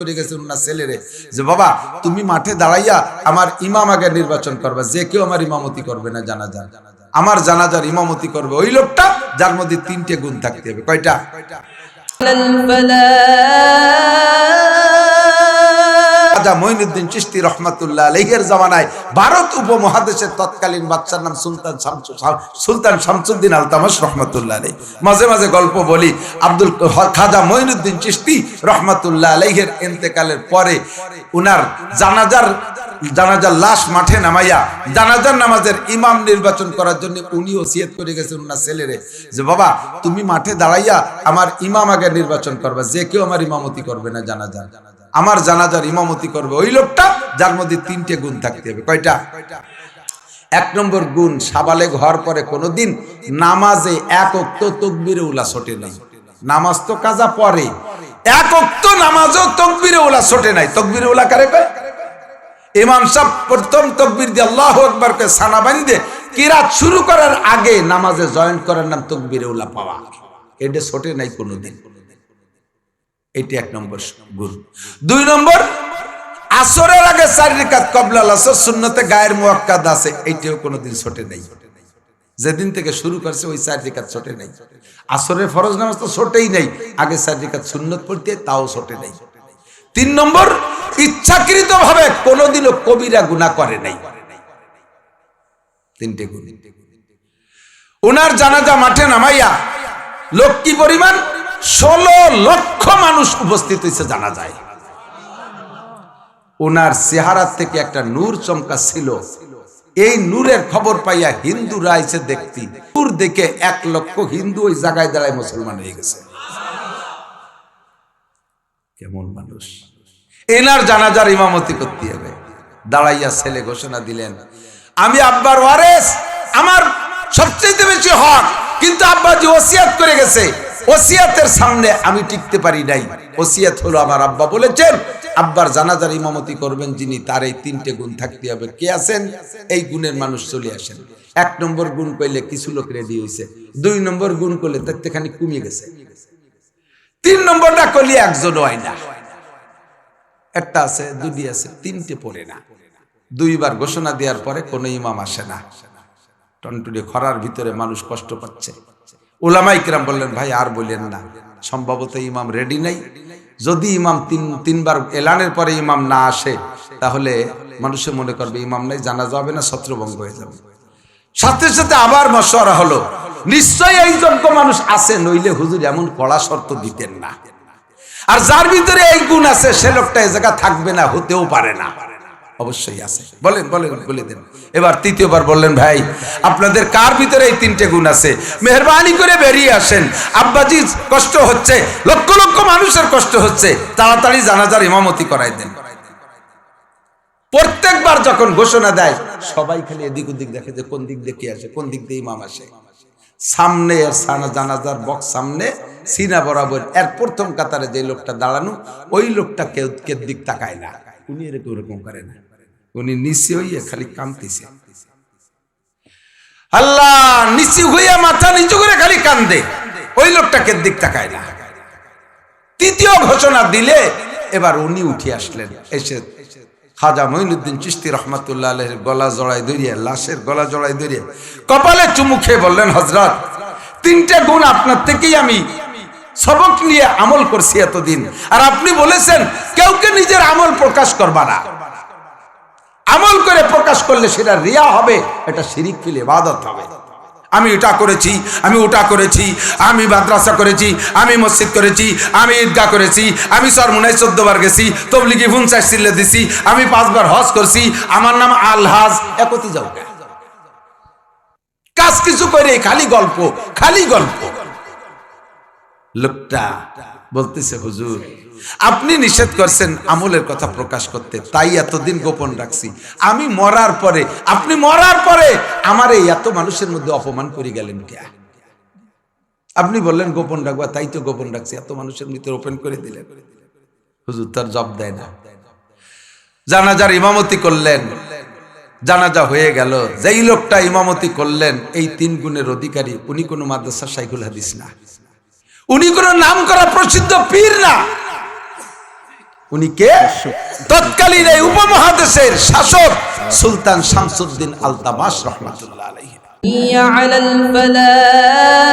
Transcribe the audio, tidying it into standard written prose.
করে গেছেন না ছেলেরে যে বাবা তুমি মাঠে দাঁড়াইয়া আমার ইমাম আগে নির্বাচন করবে, যে কেউ আমার ইমামতি করবে না জানাজা, আমার জানাজার ইমামতি করবে ওই লোকটা যার মধ্যে তিনটে গুণ থাকতে হবে। কয়টা? খাজা মঈনুদ্দিন চিশতি রহমাতুল্লাহ আলাইহির জামানায় ভারত উপমহাদেশের তৎকালীন বাদশার নাম সুলতান শামসুদ্দিন আলতামাশ রহমাতুল্লাহ আলাইহি। মাঝে মাঝে গল্প বলি, আব্দুল খাজা মঈনুদ্দিন চিশতি রহমাতুল্লাহ আলাইহির ইন্তেকালের পরে উনার জানাজার লাশ মাঠে নামাইয়া জানাজার নামাজের ইমাম নির্বাচন করার জন্য উনি ওসিয়ত করে গেছেন উনার ছেলেরে যে বাবা তুমি মাঠে দাঁড়াইয়া আমার ইমাম আগে নির্বাচন করবে, যে কেউ আমার ইমামতি করবে না জানাজা, আমার জানাজার ইমামতি করবে ওই লোকটা যার মধ্যে তিনটে গুণ থাকতে হবে। কয়টা? এক নম্বর গুণ, সাবালেগ হওয়ার পরে কোনোদিন নামাজে এক ওয়াক্ত তাকবীরে উলা ছোটে নাই। নামাজ তো কাজা পরে, এক ওয়াক্ত নামাজও তাকবীরে উলা ছোটে নাই। তাকবীরে উলা কারে কয়? ইমাম সাহেব প্রথম তাকবীর দিয়ে আল্লাহু আকবার কে সানা বাঁধে কিরাত শুরু করার আগে নামাজে জয়েন করার নাম তাকবীরে উলা পাওয়া। এটা ছোটে নাই কোনোদিন। এটি এক নম্বর গুণ। দুই নম্বর, আসরের আগে 4 রাকাত কবলাল আসর সুন্নতে গায়ের মুআক্কাদ আছে, এইটাও কোনোদিন ছোটে নাই। যেদিন থেকে শুরু করছে ওই 4 রাকাত ছোটে নাই। আসরের ফরজ নামাজ তো ছোটেই নাই, আগে 4 রাকাত সুন্নত পড়তে তাও ছোটে নাই। 3 নম্বর, ইচ্ছাকৃতভাবে কোনোদিনও কবিরা গুনাহ করে নাই। তিনটে গুণ। ওনার জানাজা মাঠে নামাইয়া লোক কি পরিমাণ? 16 লক্ষ মানুষ উপস্থিত হয়েছে জানাজায়। ওনার চেহারা থেকে একটা নূর চমকা ছিল, এই নূরের খবর পাইয়া হিন্দুরা এসে দেখতি, নূর দেখে 1 লক্ষ হিন্দু ওই জায়গায় দাঁড়ায় মুসলমান হয়ে গেছে। কেমন মানুষ! এনার জানাজার ইমামতি করতে হবে। দাঁড়াইয়া ছেলে ঘোষণা দিলেন, আমি আব্বার ওয়ারিস, আমার সবচেয়ে বেশি হক, কিন্তু আব্বাজি ওসিয়ত করে গেছে, ওসিয়তের সামনে আমি টিকতে পারি নাই। ওসিয়ত হলো আমার আব্বা বলেছেন আব্বার জানাজার ইমামতি করবেন যিনি, তার এই 3টে গুণ থাকতে হবে। কে আছেন? এই গুণের মানুষ চলে আসেন। 1 নম্বর গুণ কইলে কিছু লোক রেডি হইছে, 2 নম্বর গুণ করলে তাত্তেখানি কমে গেছে, 3 নম্বরটা করলে একজনও হয় না। একটা আছে, 2টি আছে, 3টে পড়ে না। 2বার ঘোষণা দেওয়ার পরে কোনো ইমাম আসে না। টনটুনে খরার ভিতরে মানুষ কষ্ট পাচ্ছে। উলামায়ে কিরাম বললেন, ভাই আর বললেন না, সম্ভবত ইমাম রেডি নাই। যদি ইমাম 3বার এলানের পরে ইমাম না আসে তাহলে মানুষে মনে করবে ইমাম নাই, জানাজা হবে না, ছত্রভঙ্গ হয়ে যাবে। সাথে সাথে আবার মশওয়ারা হলো, নিশ্চয়ই এই যোগ্য মানুষ আছে, নইলে হুজুর এমন কড়া শর্ত দিতেন না। আর যার ভিতরে এই গুণ আছে সে লোকটা এই জায়গা থাকবে না, হতেও পারে না। অবশ্যই আছে। বলেন বলেন বলে দেন। এবার 3য়বার বললেন, ভাই আপনাদের কার ভিতরে এই 3টে গুণ আছে? মেহেরবানি করে বেরিয়ে আসেন, আব্বাজি কষ্ট হচ্ছে, লক্ষ লক্ষ মানুষের কষ্ট হচ্ছে, তাড়াতাড়ি জানাজার ইমামতি করাই দেন। প্রত্যেকবার যখন ঘোষণা দেয় সবাই খালি এদিক ওদিক দেখে যে কোন দিক দিয়ে কে আসে, কোন দিক দিয়ে ইমাম আসে। সামনে জানাজার বক্স সামনে সিনা বরাবর এর প্রথম কাতারে যে লোকটা দাঁড়ানো, ওই লোকটা কেউ দিক তাকায় না। উনি এরকম করে না, উনি নিচে হইয়া খালি কাঁদতেছে। আল্লাহ নিচে হইয়া মাথা নিচু করে খালি কান্দে, ওই লোকটাকে দিক তাকায় না। 3য় ঘোষণা দিলে এবার উনি উঠে আসলেন, এসে খাজা মঈনুদ্দিন চিশতি রহমাতুল্লাহ আলাইহির গলা জড়াই ধরিয়ে, লাশের গলা জড়াই ধরিয়ে কপালে চুমু খেয়ে বললেন, হযরত 3টে গুণ আপনার থেকেই আমি সবক নিয়ে আমল করছি এতদিন, আর আপনি বলেছেন কেউকে নিজের আমল প্রকাশ করবা না। আমল করে প্রকাশ করলে সেটা রিয়া হবে, এটা শিরিক ফিল ইবাদত হবে। আমি এটা করেছি, আমি ওটা করেছি, আমি মাদ্রাসা করেছি, আমি মসজিদ করেছি, আমি ঈদগাহ করেছি, আমি সরমুনায় 14 বার গেছি, তবলিগি 50 সিলে দিছি, আমি 5 বার হজ করছি, আমার নাম আলহাজ। একতি যাও কাজ কিছু করে খালি গল্প, খালি গল্প। লোকটা বলতেছে, হুজুর আপনি নিষেধ করছেন আমলের কথা প্রকাশ করতে, তাই এতদিন গোপন রাখছি। আমি মরার পরে, আপনি মরার পরে আমার এই এত মানুষের মধ্যে অপমান করে গেলেন কে? আপনি বললেন গোপন রাখবা, তাই তো গোপন রাখছি, এত মানুষের ভিতরে ওপেন করে দিলেন। হুজুর তার জবাব দেয় না। জানাজার ইমামতি করলেন, জানাজা হয়ে গেল। যেই লোকটা ইমামতি করলেন এই 3 গুণের অধিকারী, উনি কোনো মাদ্রাসা শাইখুল হাদিস না, উনি কোনো নাম করা প্রসিদ্ধ পীর না, উনি কে? তৎকালীন এই উপমহাদেশের শাসক সুলতান শামসুদ্দিন আলতামাশ রহমাতুল্লাহ আলাইহি। على الفلاح